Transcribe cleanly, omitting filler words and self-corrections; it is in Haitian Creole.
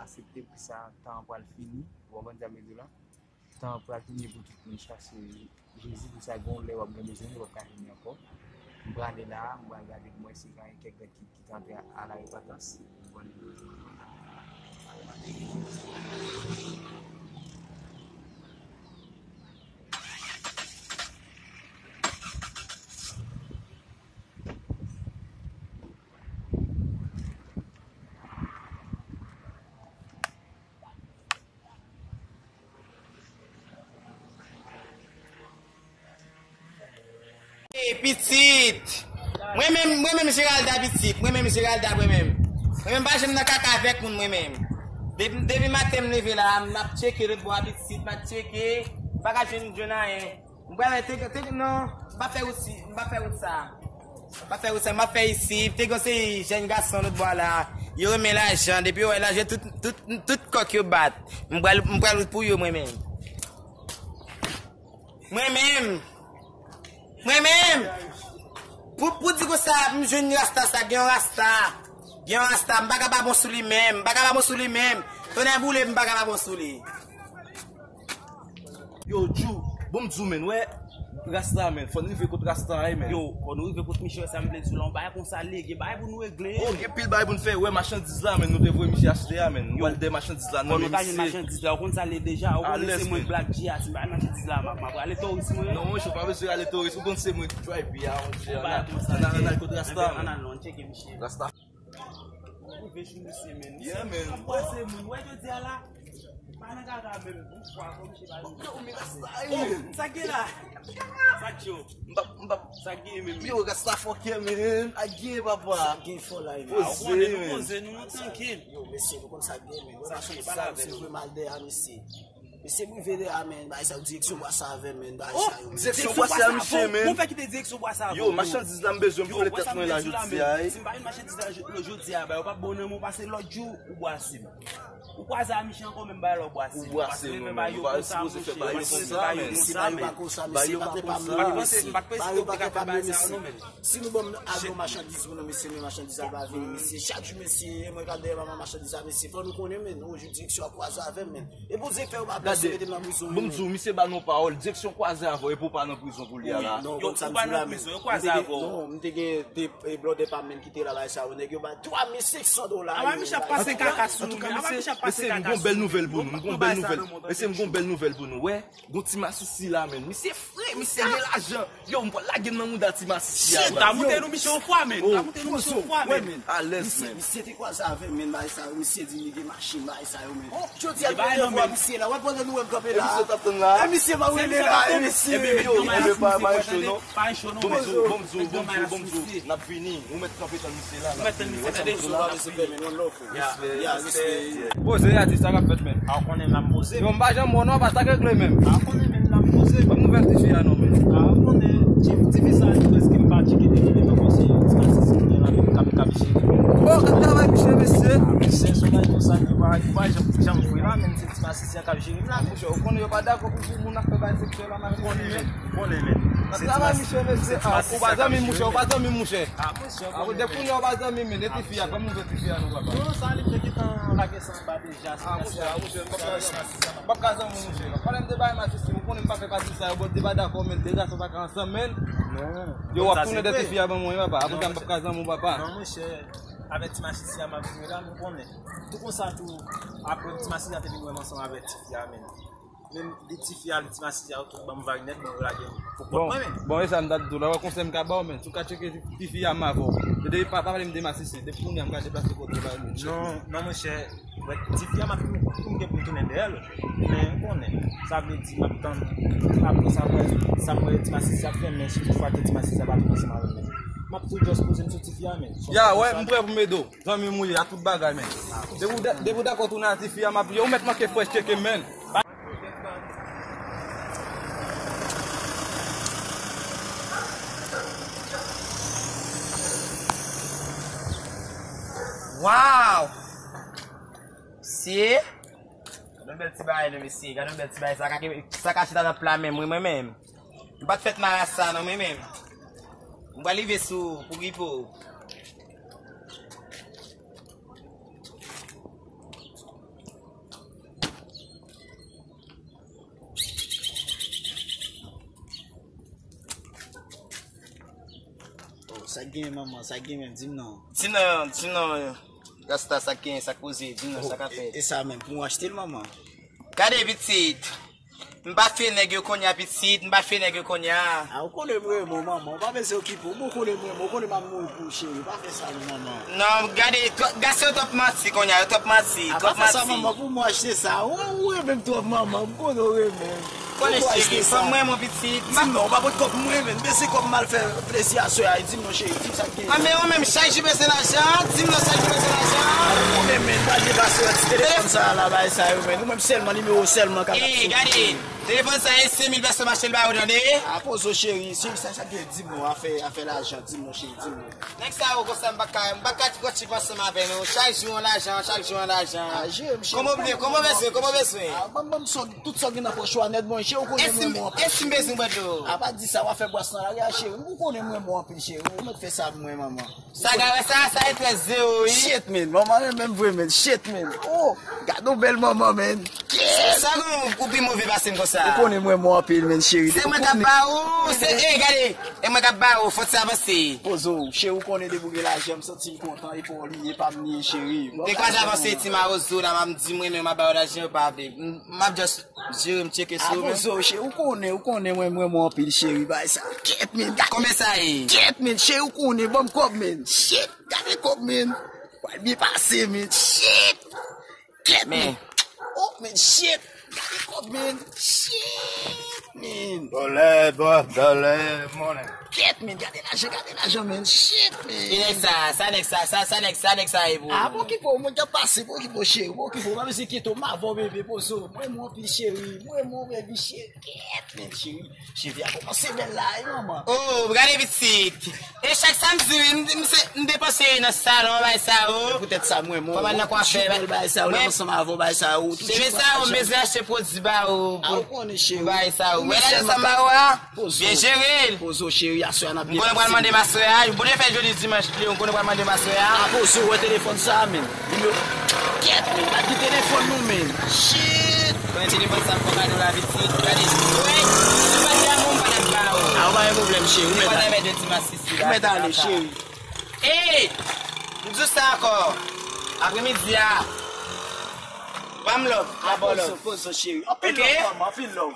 Accepter pour ça temps pour le finir ou avant d'amener là temps pour finir pour tout le chercher Jésus pour ça gon les ou bien besoin ou pas venir encore on va aller là on va regarder moi si quand quelqu'un qui tente à la repentance petite. Moi-même, je regarde petite. Moi-même, je regarde moi-même. Moi-même, pas j'aime caca avec moi-même. Depuis matin, je me lève là, je checké le bois petite, je checké. Pas que je ne sais non, pas faire aussi, pas faire ça. Pas faire ça, pas faire ici. T'es comme si j'ai un garçon le bois là. Il remet l'argent depuis là, j'ai tout coq au bat. Je vais pour vous moi-même. Moi-même, pour dire que ça, je ne rasta ça, bien rasta, m'baga pas bon sous lui-même, ton un boulet, m'baga pas bon sous lui. Yo, Jou, bon Jou, men, ouais, rasta, men, faut nous faire contre rasta, men. Yo, faut nous faire contre Michel, ça me plaît, on va comme ça, les gars, pour nous régler. Oh, il y a pile bail pour nous faire, ouais, marchandise là, men, nous devons Michel acheter, men, nous allons des marchandises là, non, mais c'est marchandise là, on ça les déjà, on c'est moi black Gia, c'est pas marchandise là, aller tourisme. Non, je pas besoin aller tourisme, on c'est moi drive bien, on a contre rasta, on a non check Michel. Rasta. On veut chez Michel, men. Yeah, men. Moi c'est moi, ouais, je dis là. Pas na gars même, on croit comme Michel. Non, mais rasta, ça qui là. Ça qui ça qui même. Yo, rasta fuck men, agé papa. Qui faut là, on est nous tranquille. Yo, monsieur, vous comme ça bien, mais ça c'est pas c'est vraiment mal derrière monsieur. Mais c'est vous venez amen, bah ça direction bois ça avec men, bah ça. Direction bois ça monsieur men. On fait quitter direction bois ça. Yo, marchandise là besoin pour les têtes moi là je dis aïe. C'est pas une marchandise là le jeudi bah pas bonhomme passer l'autre jour ou bois sim. Ou quoi ça Michel encore même ba l'autre bois sim. Bois sim même ba yo ça supposé faire ba yo comme ça mais ba yo pas si nous bon agro marchandise nous monsieur marchandise va venir monsieur chaque jour monsieur moi regarder maman marchandise monsieur faut nous connaître men aujourd'hui direction croisée avec men et pour dire faire ba bon Jou monsieur ba non parole direction croisée avant et pour pas dans prison pour lui là. Non comme ça pas dans prison croisée avant. Non me des bloc département qui était là ça on est ba $3,600. Ah Michel passer caca sous nous. C'est une belle nouvelle pour nous, une belle nouvelle. Mais c'est une belle nouvelle pour nous, ouais. Gon ti masisi là men. Mais c'est frais, mais c'est de l'argent. Yo, on va la gueule dans monde ti masisi. T'as monté nous Michel fois men. T'as monté nous Michel fois men. À l'aise men. C'était quoi ça avec men ba ça, monsieur dit des machines ba ça yo men. Je dis à moi monsieur là, ouais pendant nous camper là. Monsieur t'attend là. Monsieur ba oui là, monsieur. Yo, on veut pas chaud non. Pas chaud non. Bon Jou, n'a fini. On met camper dans monsieur là. Mettre monsieur Posez à ça va fait men. Ah on est la poser. Yo mba jam mon pas ça que même. Ah on est même la poser. Comme nous vertifier non men. Ah on est difficile parce qu'il pas checker des comme si c'est la même cabiche. Oh, quand travail monsieur monsieur. C'est ça là ça qui va j'en fouille là même si c'est assisté à cabiche. Là on connaît pas d'accord pour mon affaire ba secteur là na on est travail monsieur. Ah, on va zami monsieur, on va zami monsieur. Ah monsieur. Ah, vous depuis on va zami mais notifier comme nous notifier nous papa. Non, ça allait qui dans la question ba déjà. Ah monsieur, pas casa monsieur. Quand même débat ma système, on ne pas faire passer ça, on débat d'accord mais déjà ça va ensemble men. Non. Yo va tourner notifier avant moi papa, après pas casa mon papa. Non monsieur. Avec Timachisi à ma vie là nous connaît. Tout comme ça tout après Timachisi a été vraiment ensemble avec Tifi amen. même les petits filles, les petits massifs, tout le monde va venir, mais la Bon, et ça me date tout là, conseil me ba men, sou ka checker petit fille à ma vo. De pas parler me démasser, de pour me déplacer côté là. Non, mon cher, petit fille m'a tout pour tourner d'elle, mais on est, ça veut dire m'attendre. Après ça va être massif, ça fait mais si tu fois petit massif ça va commencer mal. M'a tout juste poser une petite fille mais. Ya, ouais, me prêt pour me do. Zami mouiller à tout bagage men. De vous d'accord tourner à petite fille à ma yo mettre ma que fresh checker men. Wow! Si? Gade bel ti baye nou misi, gade bel ti baye sa ka chita nan plan men mwen men. Mwen bat fèt marasa nan mwen men. Mwen ba live sou pou gipo. Sa gen maman, sa gen men, dim nan. Dim nan, gasta sa ken, sa koze, dim nan, sa ka fè. E sa men, pou mwen achete l maman. Gade bitit, mba fè negyo konya bitit, mba fè negyo konya. A, ou konen mwen moun maman, mba mwen se okipo, mwen konen mwen, mwen konen maman pou chéri, mba fè sa l maman. Non, gade, gase yo top mati konya, yo top mati, A, top mba fè sa mati. maman, pou mwen achete sa, ou e men top maman, mwen konen ou e men. Kone chéri, fè mwen mon bitit. Dim non, mba pot kop mwen men, bese kop mal fè plesi a soya, dim non chéri, dim sa gen. A men ou men chak jibe se l'ajan, dim nan chak jibe se l'ajan. Ou men, ba di baso a ti telefon sa la bay sa yo men, ou men selman, numéro selman ka Eh, gade, telefon sa e 5,000 peso machel ba ou dande. A, pozo chéri, chéri sa gen, dim non, a fè l'ajan, dim non chéri, dim non. Nek sa ou kosa mbaka ti kwa ti konseman ven nou, chak jou an l'ajan, chak jou an l'ajan. A, jè, mche. Komo beswe? A, mwen tout sa gen a po chwa net bon, chéri, ou konen mwen mwen. Esi mbezou mbado? A pa di sa wafè boasnan la, chéri, mwen konen mwen mwen pil chéri, mwen fè sa mwen maman. Sa etre zero yi. Shit men, maman men vwe men, shit men. Oh, gado bel maman men. Yes! Sa goun koupi mouve basen kon sa. Mwen konen mwen mwen pil men chéri. Se mwen kap ba ou, gade, mwen kap ba ou, fote se avanse. Pozo, chéri, ou konen debouge la jem, soti kontan, e pou li, e pa mni chéri. De kwa javanse ti ma ozo da mam di mwen men maba ou la jen ou pa avle. Mab just jure mcheke A sou men. pozo, chéri, ou konen mwen pil chéri, bay sa. Ket men, gade. Kome sa yi? Ket men, chéri, ou konen, bom kob men. Shit, gade kob men. Wal mi pase men, shit. Ket men. Oh men, shit. Gade kob men, shit men. Dole, mounen. Ket men, gade l'ajan men, shit men. Sa nek sa yi bou. A, pou ki pou, mwen ka pase, pou ki pou chéri, pou ki pou, mwen se kito, ma vo bebe, pozo, mwen pi chéri, mwen bebi chéri, ket men chéri, chéri a komanse bel la, maman. Oh, gade bitit. E chak samdi, mdepose yi nan salon, bay sa ou. Peut-être ça, moi, Pas mal de quoi faire. Chibel, bay ça, ou Ouais. l'ensemble avant, bay ça, ou tout. Deve sa ou mbeze ache produit ba ou. Ah, ou konen chéri. Bay sa ou. Ou Wè la Michel de sa ma wa. Pozo. Bien géré. Pozo, chéri, a soya na bien. Mwen pral mande ma soya. Mwen fè jodi dimanche li, mwen pral mande ma soya. Ah, pozo, ou téléphone ça, men. Ket, men, la di téléphone nou, men. Shit. Kwen telefon sa mwen kade la bitit. Gade, wè, mwen pa di a moun pa nan ba ou. Ah, ou ba yon problem, chéri, ou Mwen pa met nan mè de ti ma sisi. ou met ale, chéri. Hey! Mdou sa ankor. Apre midi a. Bam love, la bon love. Pozo, chéri. Apil Ok. love, maman, apil love.